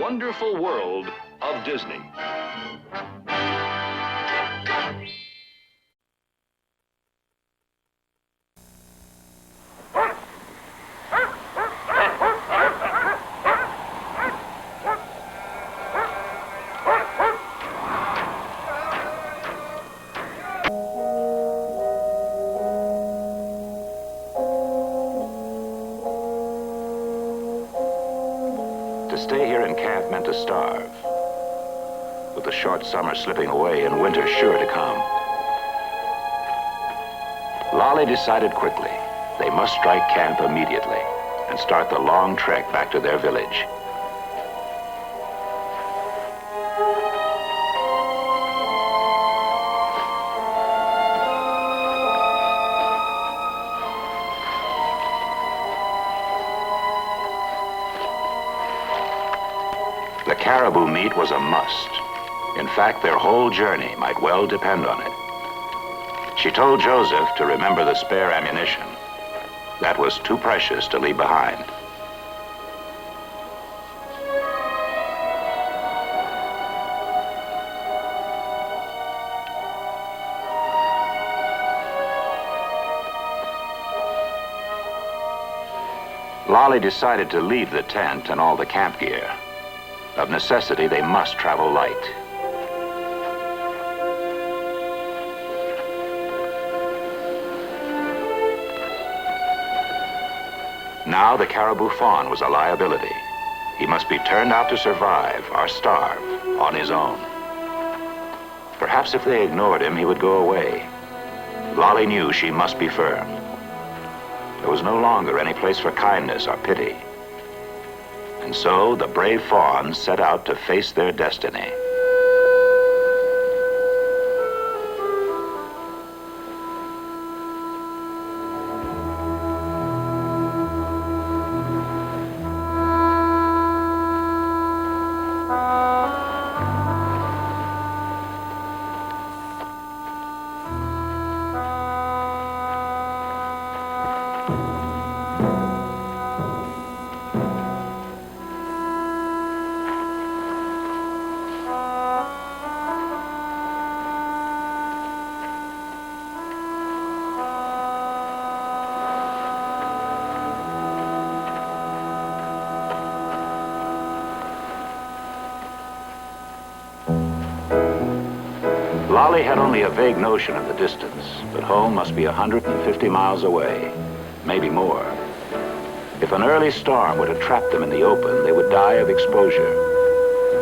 wonderful world of Disney. To stay here in camp meant to starve, with the short summer slipping away and winter sure to come. Lolly decided quickly they must strike camp immediately and start the long trek back to their village. The caribou meat was a must. In fact, their whole journey might well depend on it. She told Joseph to remember the spare ammunition. That was too precious to leave behind. Lolly decided to leave the tent and all the camp gear. Of necessity, they must travel light. Now the caribou fawn was a liability. He must be turned out to survive or starve on his own. Perhaps if they ignored him, he would go away. Lolly knew she must be firm. There was no longer any place for kindness or pity. And so the brave fawns set out to face their destiny. Lolly had only a vague notion of the distance, but home must be 150 miles away, maybe more. If an early storm were to trap them in the open, they would die of exposure.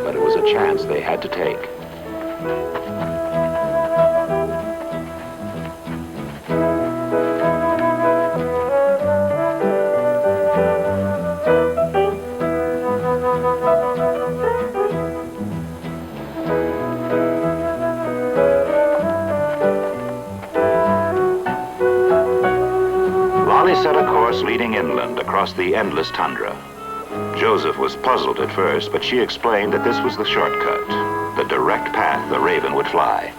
But it was a chance they had to take. Set a course leading inland across the endless tundra. Joseph was puzzled at first, but she explained that this was the shortcut, the direct path the Raven would fly.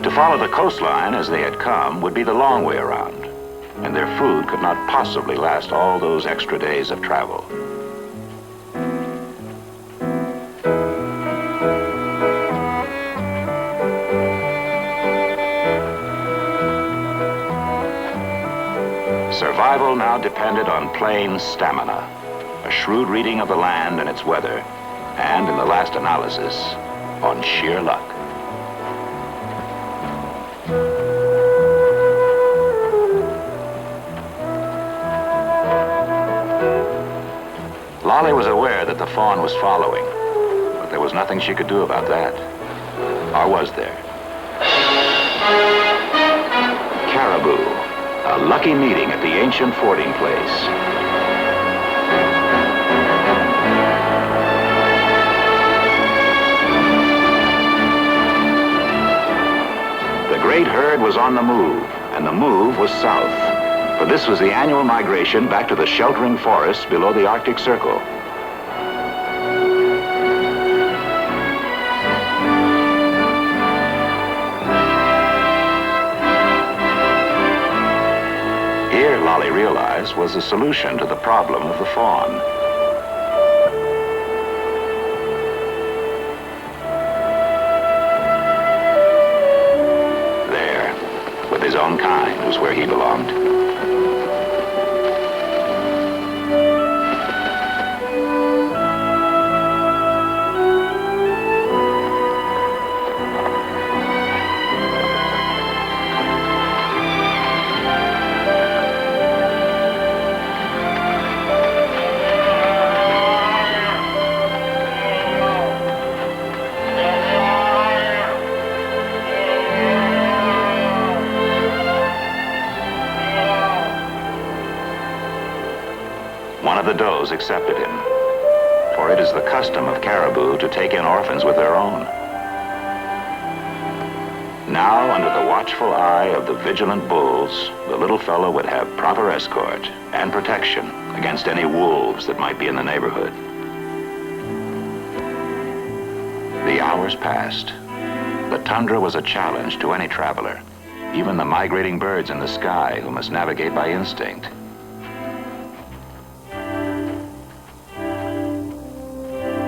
To follow the coastline as they had come would be the long way around, and their food could not possibly last all those extra days of travel. Survival now depended on plain stamina, a shrewd reading of the land and its weather, and in the last analysis, on sheer luck. Lolly was aware that the fawn was following, but there was nothing she could do about that. Or was there? Caribou. A lucky meeting at the ancient fording place. The great herd was on the move, and the move was south, for this was the annual migration back to the sheltering forests below the Arctic Circle. Lolly realized was a solution to the problem of the fawn. own kind was where he belonged. One of the does accepted him, for it is the custom of caribou to take in orphans with their own. Now, under the watchful eye of the vigilant bulls, the little fellow would have proper escort and protection against any wolves that might be in the neighborhood. The hours passed. The tundra was a challenge to any traveler, even the migrating birds in the sky who must navigate by instinct.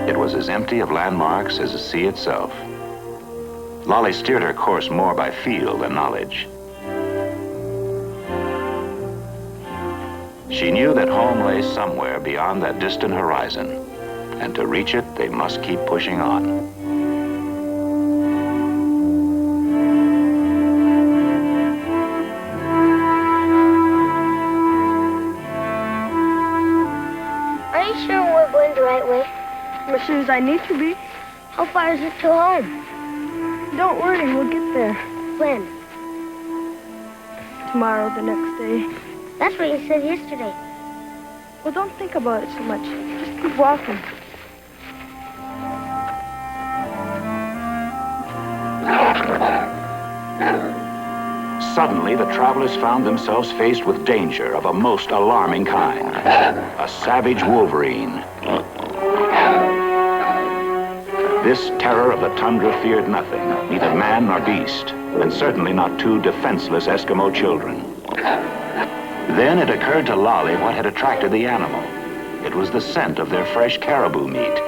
It was as empty of landmarks as the sea itself. Lolly steered her course more by feel than knowledge. She knew that home lay somewhere beyond that distant horizon, and to reach it, they must keep pushing on. Are you sure we're going the right way? As soon as I need to be. How far is it to home? Don't worry, we'll get there. When? Tomorrow, the next day. That's what you said yesterday. Well, don't think about it so much. Just keep walking. Suddenly, the travelers found themselves faced with danger of a most alarming kind. A savage wolverine. This terror of the tundra feared nothing, neither man nor beast, and certainly not two defenseless Eskimo children. Then it occurred to Lolly what had attracted the animal. It was the scent of their fresh caribou meat.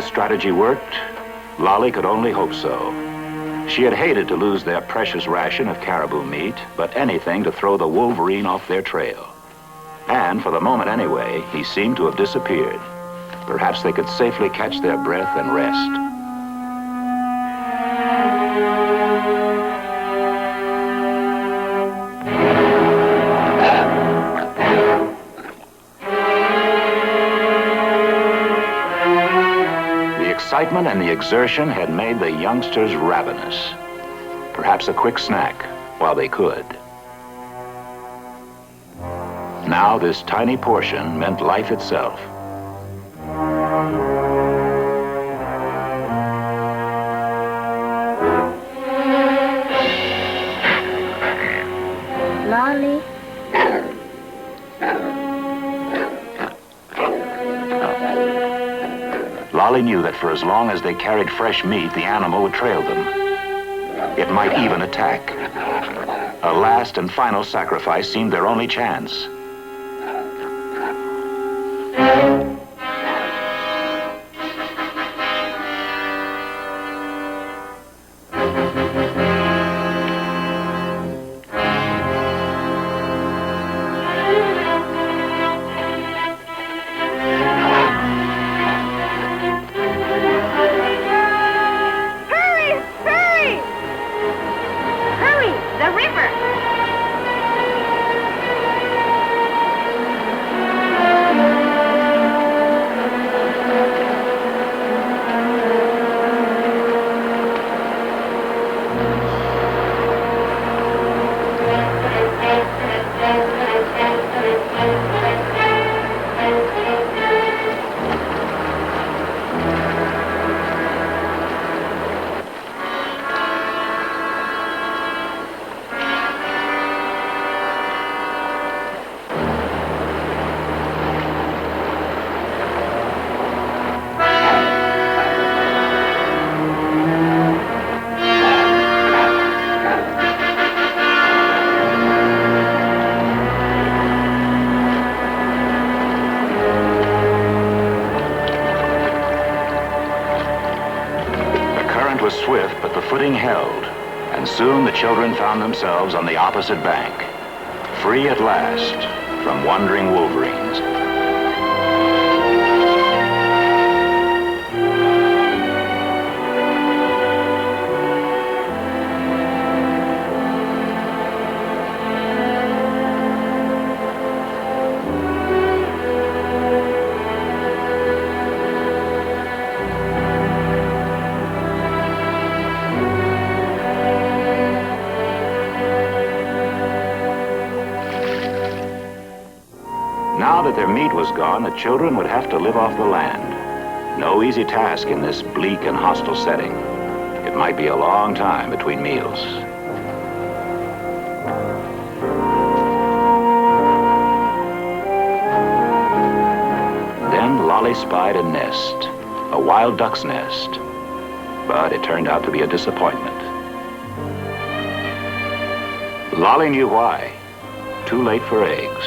Strategy worked? Lolly could only hope so. She had hated to lose their precious ration of caribou meat, but anything to throw the wolverine off their trail. And for the moment anyway, he seemed to have disappeared. Perhaps they could safely catch their breath and rest. The excitement and the exertion had made the youngsters ravenous. Perhaps a quick snack while they could. Now this tiny portion meant life itself. Lolly. Lolly knew that for as long as they carried fresh meat, the animal would trail them. It might even attack. A last and final sacrifice seemed their only chance. swift, but the footing held, and soon the children found themselves on the opposite bank, free at last from wandering wolverines. Now that their meat was gone, the children would have to live off the land. No easy task in this bleak and hostile setting. It might be a long time between meals. Then Lolly spied a nest, a wild duck's nest, but it turned out to be a disappointment. Lolly knew why. Too late for eggs.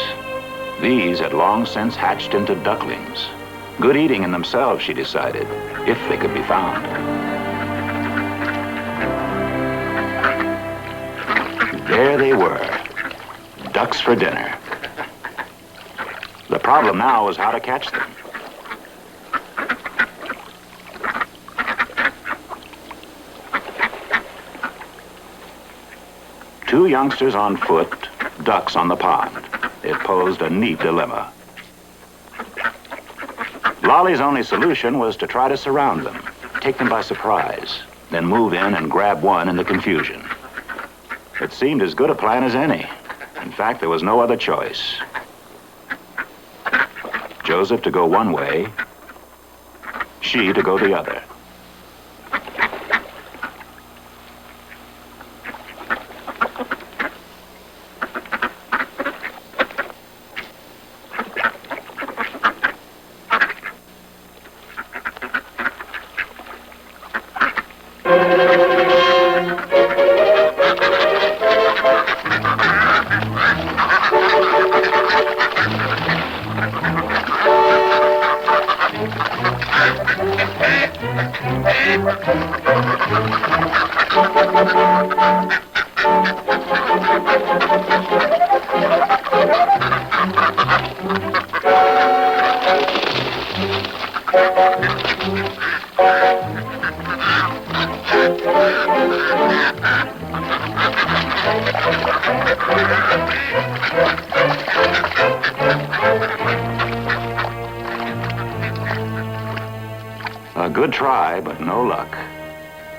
These had long since hatched into ducklings. Good eating in themselves, she decided, if they could be found. There they were, ducks for dinner. The problem now was how to catch them. Two youngsters on foot, ducks on the pond. It posed a neat dilemma. Lolly's only solution was to try to surround them, take them by surprise, then move in and grab one in the confusion. It seemed as good a plan as any. In fact, there was no other choice. Joseph to go one way, she to go the other. A good try, but no luck.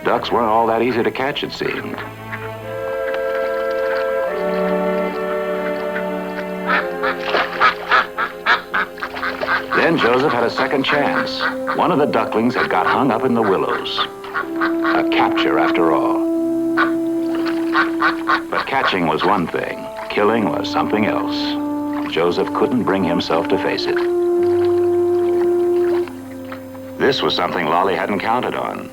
Ducks weren't all that easy to catch, it seemed. Then Joseph had a second chance. One of the ducklings had got hung up in the willows. A capture, after all. But catching was one thing. Killing was something else. Joseph couldn't bring himself to face it. This was something Lolly hadn't counted on.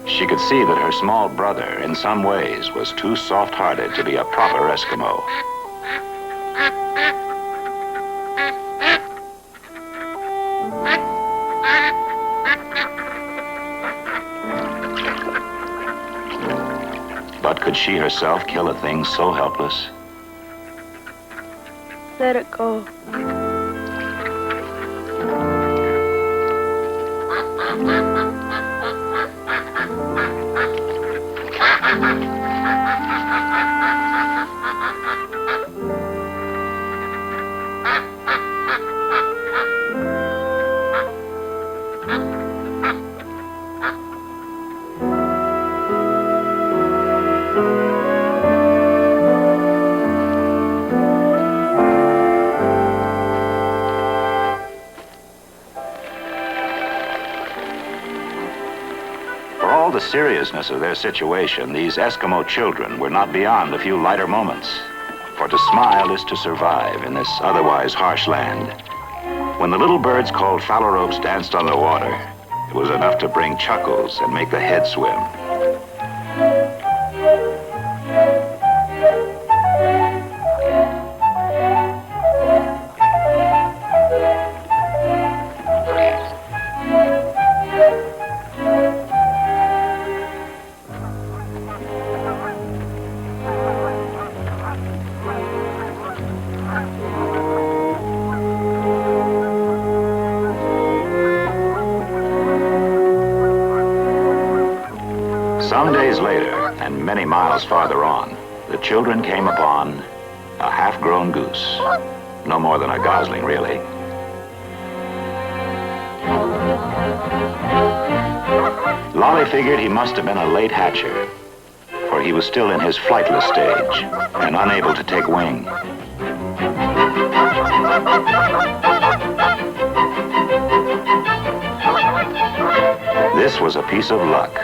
She could see that her small brother, in some ways, was too soft-hearted to be a proper Eskimo. But could she herself kill a thing so helpless? Let it go. The seriousness of their situation, these Eskimo children were not beyond a few lighter moments. For to smile is to survive in this otherwise harsh land. When the little birds called phalaropes danced on the water, it was enough to bring chuckles and make the head swim. Some days later, and many miles farther on, the children came upon a half-grown goose. No more than a gosling, really. Lolly figured he must have been a late hatcher, for he was still in his flightless stage and unable to take wing. This was a piece of luck.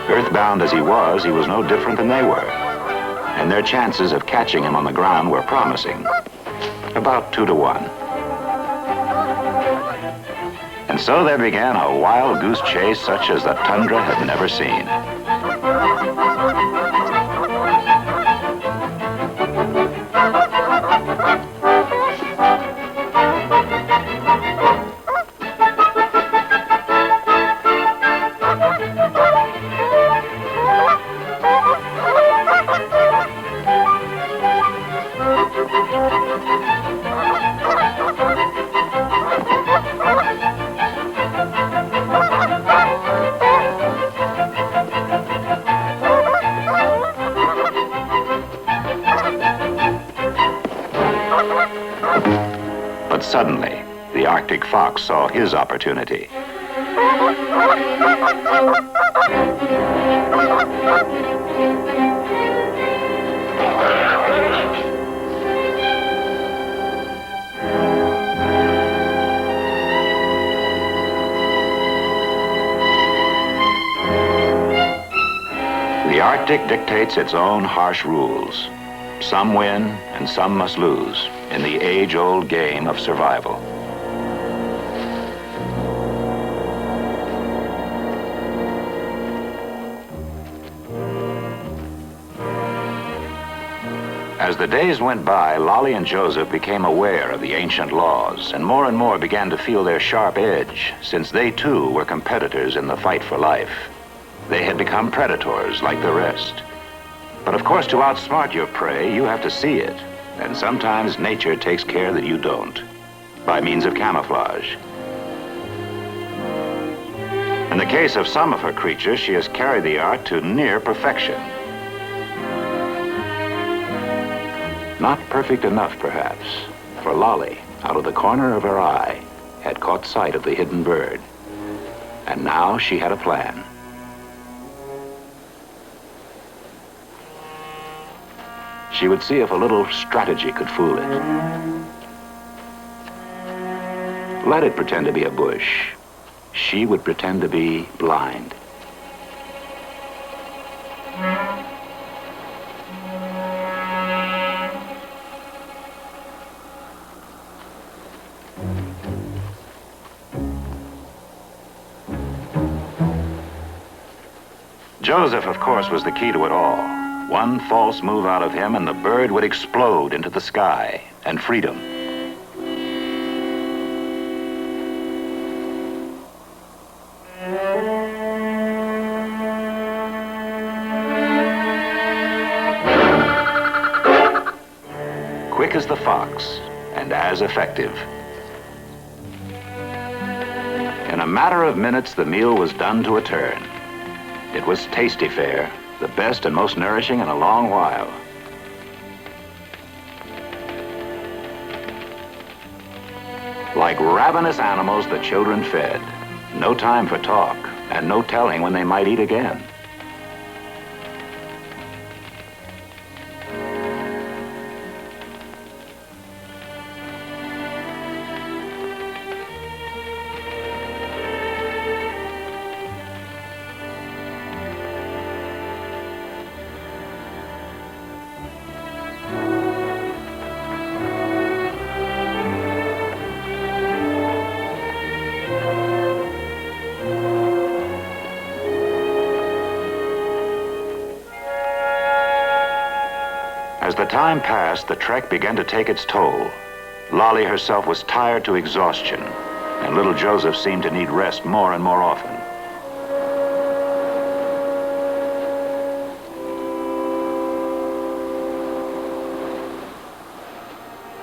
Earthbound as he was no different than they were, and their chances of catching him on the ground were promising, about 2 to 1. And so there began a wild goose chase such as the tundra had never seen. But suddenly, the Arctic fox saw his opportunity. The Arctic dictates its own harsh rules. Some win and some must lose in the age-old game of survival. As the days went by, Lolly and Joseph became aware of the ancient laws and more began to feel their sharp edge, since they too were competitors in the fight for life. They had become predators like the rest. But of course, to outsmart your prey, you have to see it. And sometimes nature takes care that you don't, by means of camouflage. In the case of some of her creatures, she has carried the art to near perfection. Not perfect enough, perhaps, for Lolly, out of the corner of her eye, had caught sight of the hidden bird. And now she had a plan. She would see if a little strategy could fool it. Let it pretend to be a bush. She would pretend to be blind. Joseph, of course, was the key to it all. One false move out of him and the bird would explode into the sky and freedom. Quick as the fox and as effective. In a matter of minutes, the meal was done to a turn. It was tasty fare, the best and most nourishing in a long while. Like ravenous animals, the children fed. No time for talk, and no telling when they might eat again. As the time passed, the trek began to take its toll. Lolly herself was tired to exhaustion, and little Joseph seemed to need rest more and more often.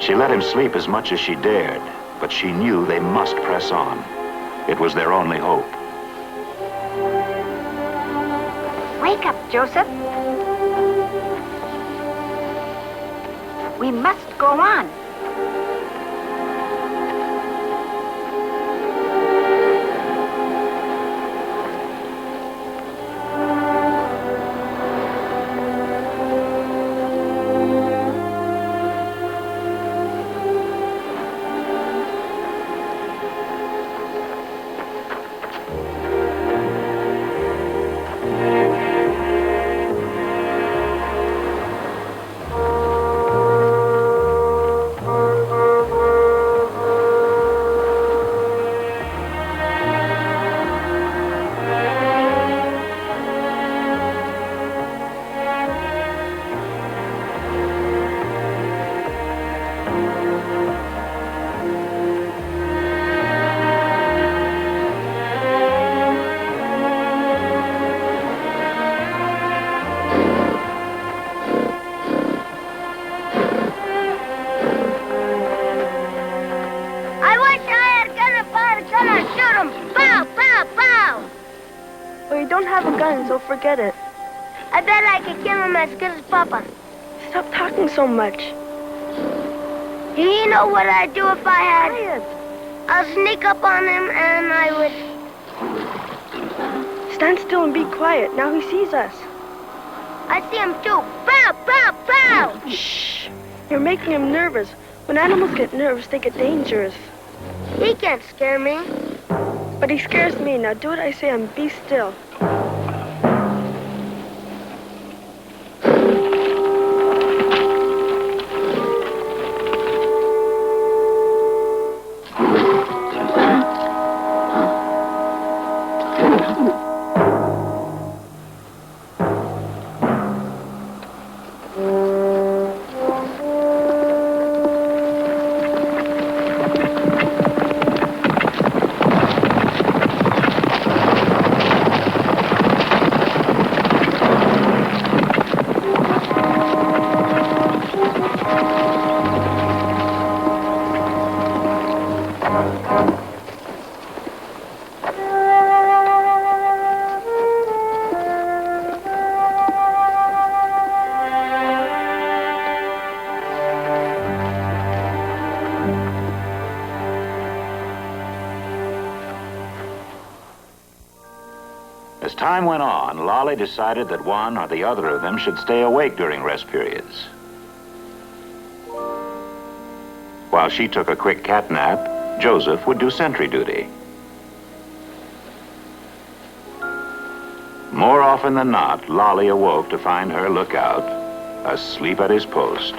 She let him sleep as much as she dared, but she knew they must press on. It was their only hope. Wake up, Joseph. We must go on. So forget it. I bet I could kill him as good as Papa. Stop talking so much. Do you know what I'd do if I had it? I'll sneak up on him and I would... Stand still and be quiet. Now he sees us. I see him too. Pow, pow, pow! Shh. You're making him nervous. When animals get nervous, they get dangerous. He can't scare me. But he scares me. Now do what I say and be still. As time went on, Lolly decided that one or the other of them should stay awake during rest periods. While she took a quick cat nap, Joseph would do sentry duty. More often than not, Lolly awoke to find her lookout asleep at his post.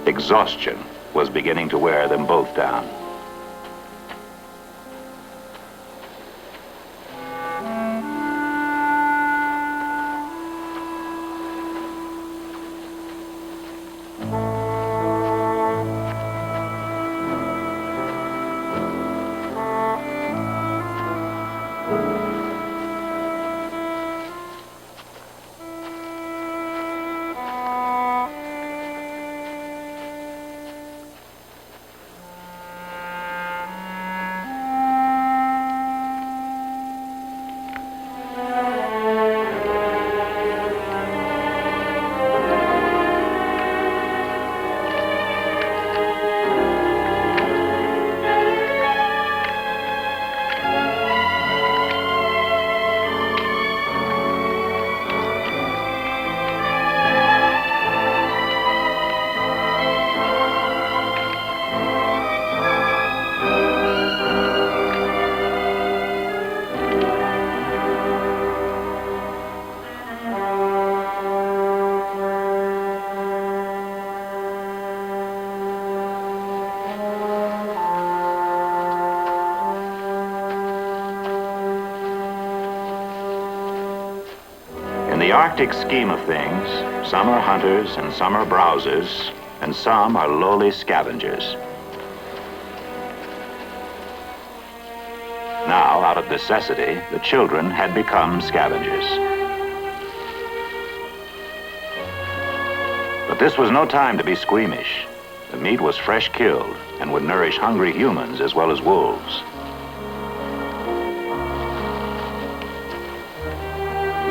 Exhaustion was beginning to wear them both down. In the Arctic scheme of things, some are hunters and some are browsers, and some are lowly scavengers. Now, out of necessity, the children had become scavengers. But this was no time to be squeamish. The meat was fresh killed and would nourish hungry humans as well as wolves.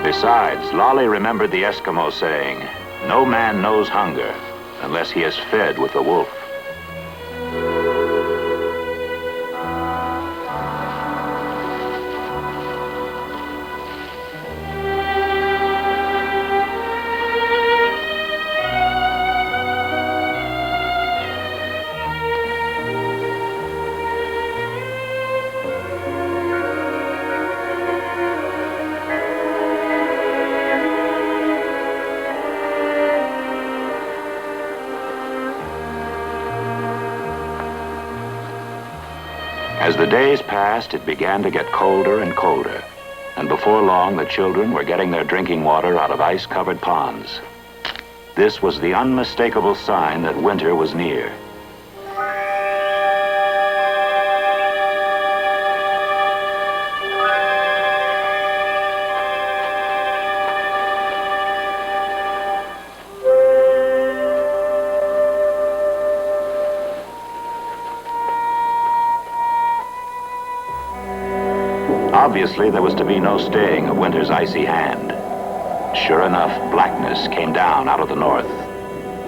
Besides, Lolly remembered the Eskimo saying, "No man knows hunger unless he is fed with the wolf." As the days passed, it began to get colder and colder, and before long the children were getting their drinking water out of ice-covered ponds. This was the unmistakable sign that winter was near. Obviously, there was to be no staying of winter's icy hand. Sure enough, blackness came down out of the north.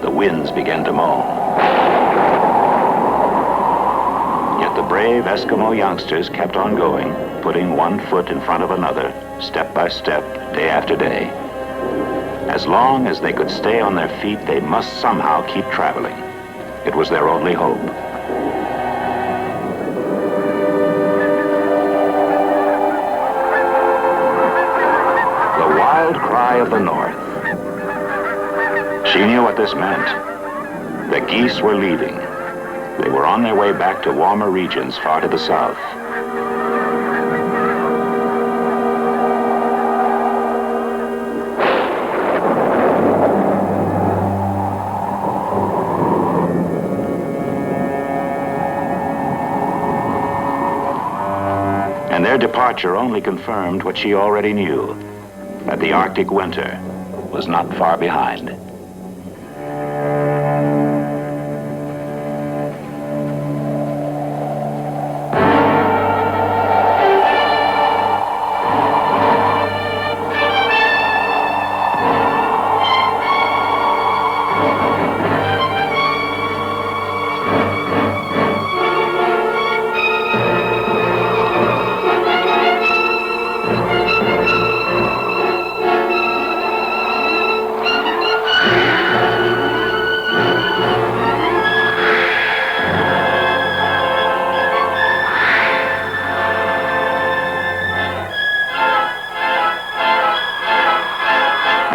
The winds began to moan. Yet the brave Eskimo youngsters kept on going, putting one foot in front of another, step by step, day after day. As long as they could stay on their feet, they must somehow keep traveling. It was their only hope. Cry of the north. She knew what this meant. The geese were leaving. They were on their way back to warmer regions far to the south. And their departure only confirmed what she already knew, that the Arctic winter was not far behind.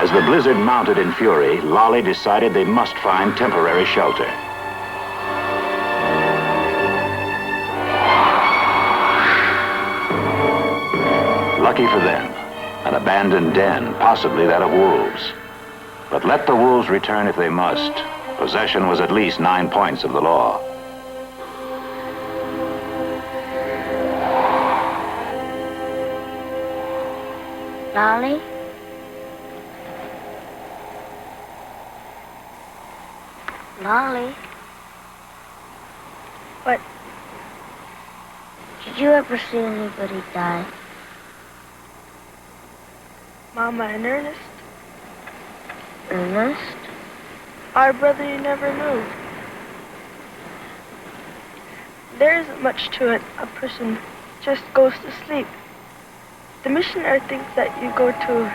As the blizzard mounted in fury, Lolly decided they must find temporary shelter. Lucky for them, an abandoned den, possibly that of wolves. But let the wolves return if they must. Possession was at least 9 points of the law. Lolly? Lolly? What? Did you ever see anybody die? Mama and Ernest? Ernest? Our brother you never knew. There isn't much to it. A person just goes to sleep. The missionary thinks that you go to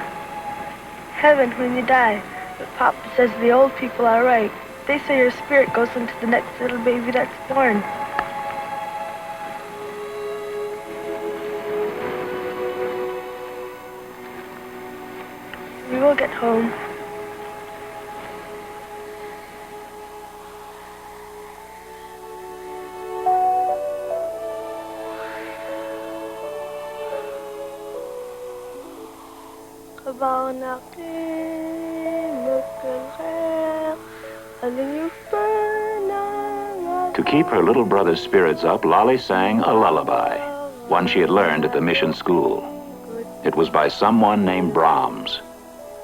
heaven when you die. But Papa says the old people are right. They say your spirit goes into the next little baby that's born. We will get home. To keep her little brother's spirits up, Lolly sang a lullaby, one she had learned at the mission school. It was by someone named Brahms,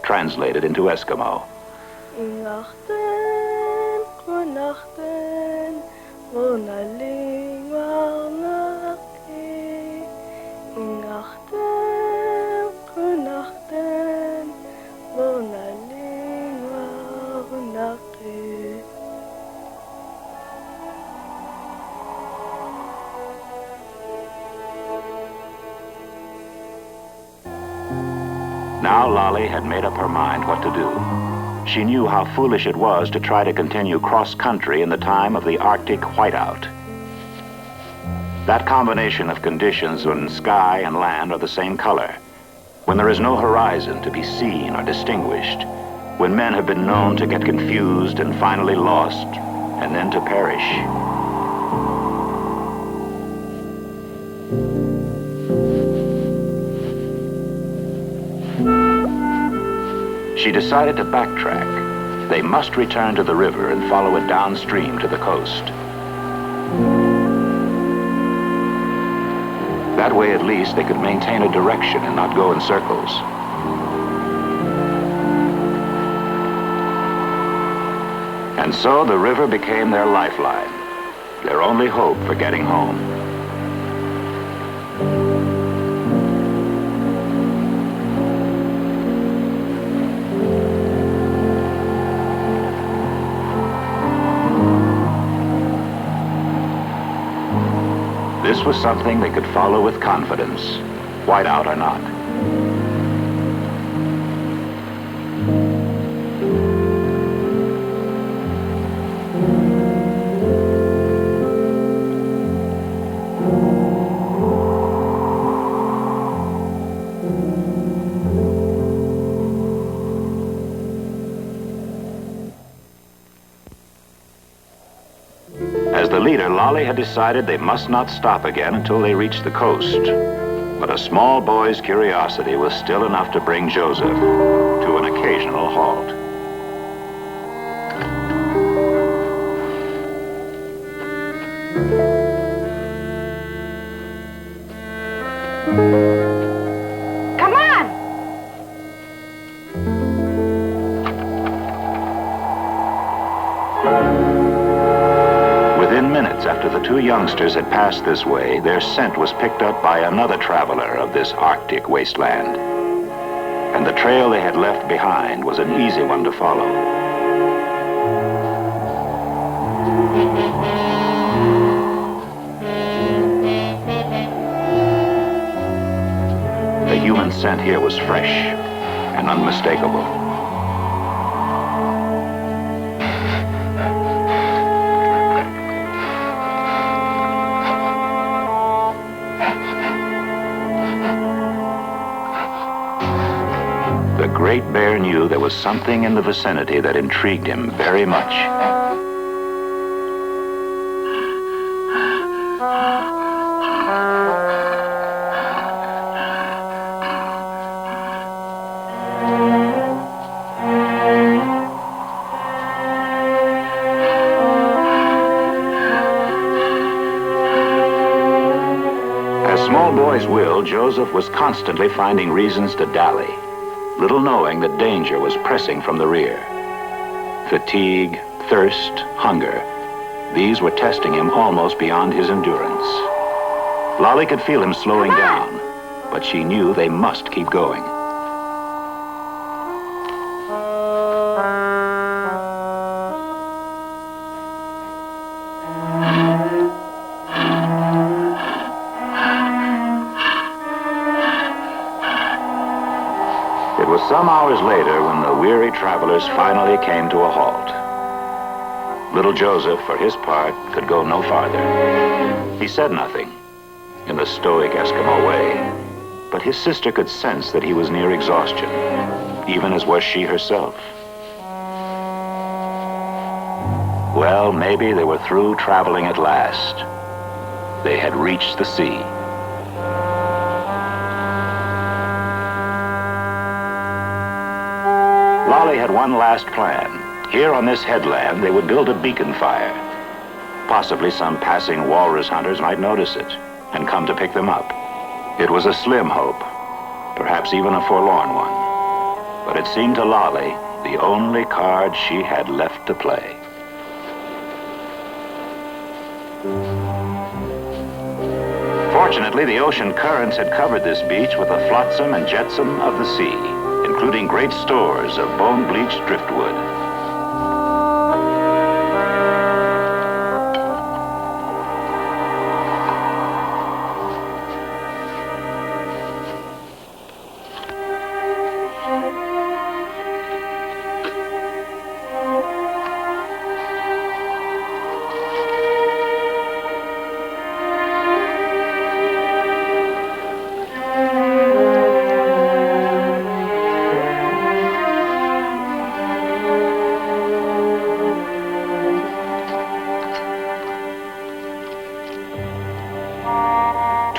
translated into Eskimo. Now Lolly had made up her mind what to do. She knew how foolish it was to try to continue cross-country in the time of the Arctic whiteout. That combination of conditions when sky and land are the same color, when there is no horizon to be seen or distinguished, when men have been known to get confused and finally lost, and then to perish. She decided to backtrack. They must return to the river and follow it downstream to the coast. That way, at least, they could maintain a direction and not go in circles. And so the river became their lifeline, their only hope for getting home. This was something they could follow with confidence, whiteout or not. As the leader, Lolly had decided they must not stop again until they reached the coast. But a small boy's curiosity was still enough to bring Joseph to an occasional halt. Come on! Within minutes after the two youngsters had passed this way, their scent was picked up by another traveler of this Arctic wasteland. And the trail they had left behind was an easy one to follow. The human scent here was fresh and unmistakable. The great bear knew there was something in the vicinity that intrigued him very much. As small boys will, Joseph was constantly finding reasons to dally, little knowing that danger was pressing from the rear. Fatigue, thirst, hunger, these were testing him almost beyond his endurance. Lolly could feel him slowing down, but she knew they must keep going. It was some hours later when the weary travelers finally came to a halt. Little Joseph, for his part, could go no farther. He said nothing, in the stoic Eskimo way, but his sister could sense that he was near exhaustion, even as was she herself. Well, maybe they were through traveling at last. They had reached the sea. Lolly had one last plan. Here on this headland, they would build a beacon fire. Possibly some passing walrus hunters might notice it and come to pick them up. It was a slim hope, perhaps even a forlorn one. But it seemed to Lolly the only card she had left to play. Fortunately, the ocean currents had covered this beach with the flotsam and jetsam of the sea, including great stores of bone-bleached driftwood.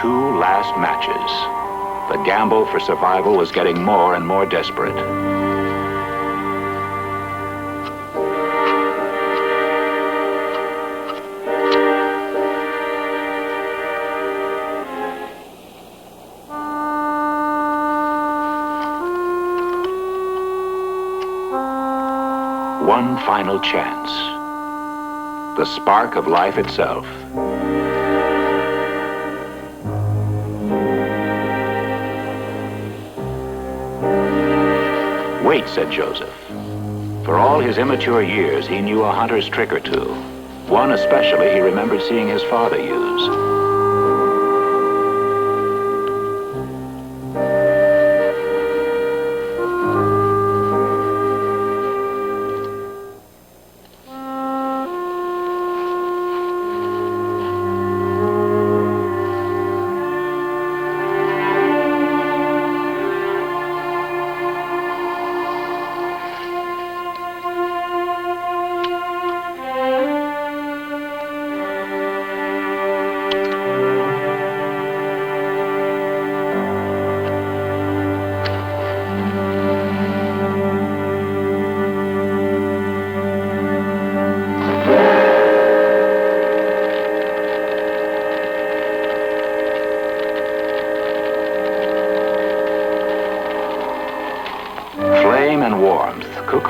2 last matches. The gamble for survival was getting more and more desperate. One final chance. The spark of life itself. Wait, said Joseph. For all his immature years, he knew a hunter's trick or two. One especially he remembered seeing his father use.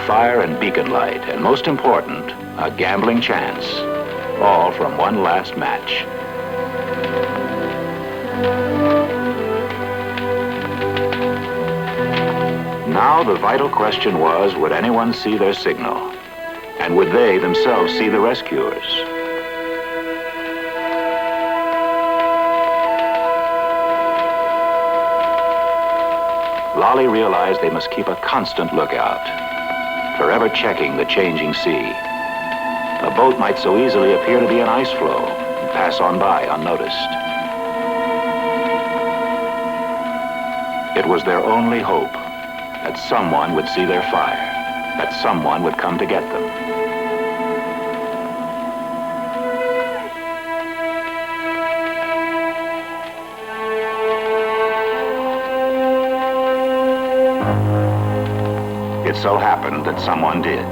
Fire and beacon light, and most important, a gambling chance, all from one last match. Now the vital question was, would anyone see their signal? And would they themselves see the rescuers? Lolly realized they must keep a constant lookout, forever checking the changing sea. A boat might so easily appear to be an ice floe and pass on by unnoticed. It was their only hope that someone would see their fire, that someone would come to get them. It so happened that someone did.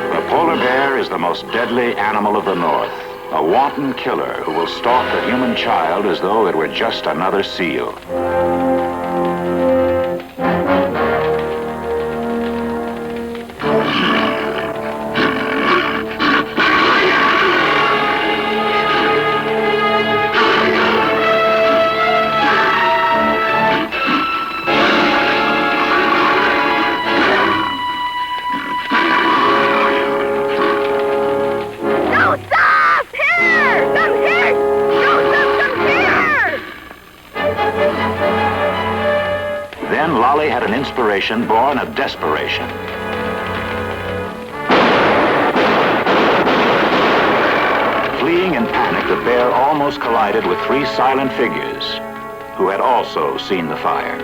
The polar bear is the most deadly animal of the North, a wanton killer who will stalk the human child as though it were just another seal. Had an inspiration born of desperation. Fleeing in panic, the bear almost collided with 3 silent figures who had also seen the fire.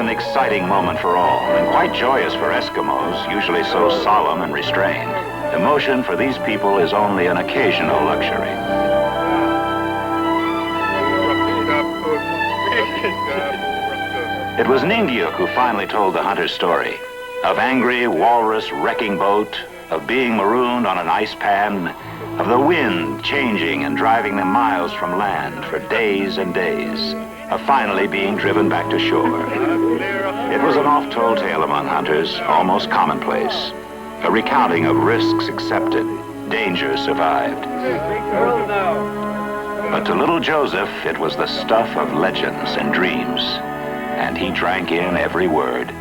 Exciting moment for all, and quite joyous for Eskimos, usually so solemn and restrained. Emotion for these people is only an occasional luxury. It was Ningeok who finally told the hunter's story, of angry walrus wrecking boat, of being marooned on an ice pan, of the wind changing and driving them miles from land for days and days, of finally being driven back to shore. It was an oft-told tale among hunters, almost commonplace, a recounting of risks accepted, danger survived. But to little Joseph, it was the stuff of legends and dreams, and he drank in every word.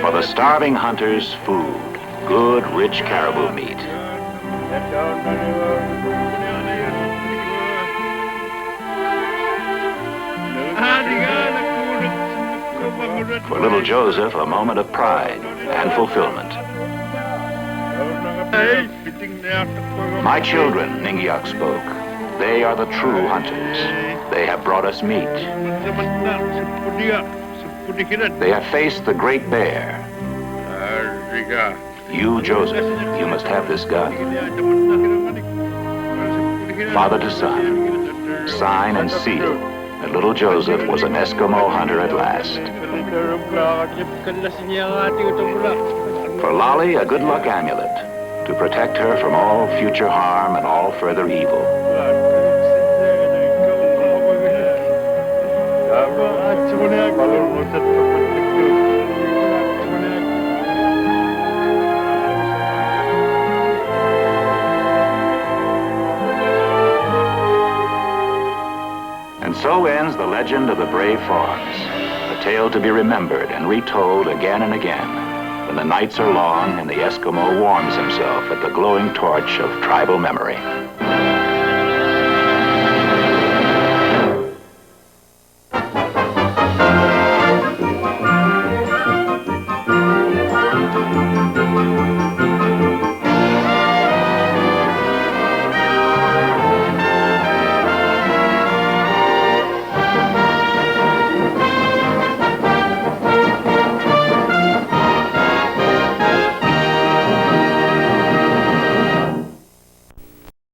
For the starving hunters, food, good, rich caribou meat. For little Joseph, a moment of pride and fulfillment. My children, Ningeok spoke, they are the true hunters. They have brought us meat. They have faced the great bear. You, Joseph, you must have this gun. Father to son, sign and seal that little Joseph was an Eskimo hunter at last. For Lolly, a good luck amulet to protect her from all future harm and all further evil. And so ends the legend of the brave fawns, a tale to be remembered and retold again and again when the nights are long and the Eskimo warms himself at the glowing torch of tribal memory.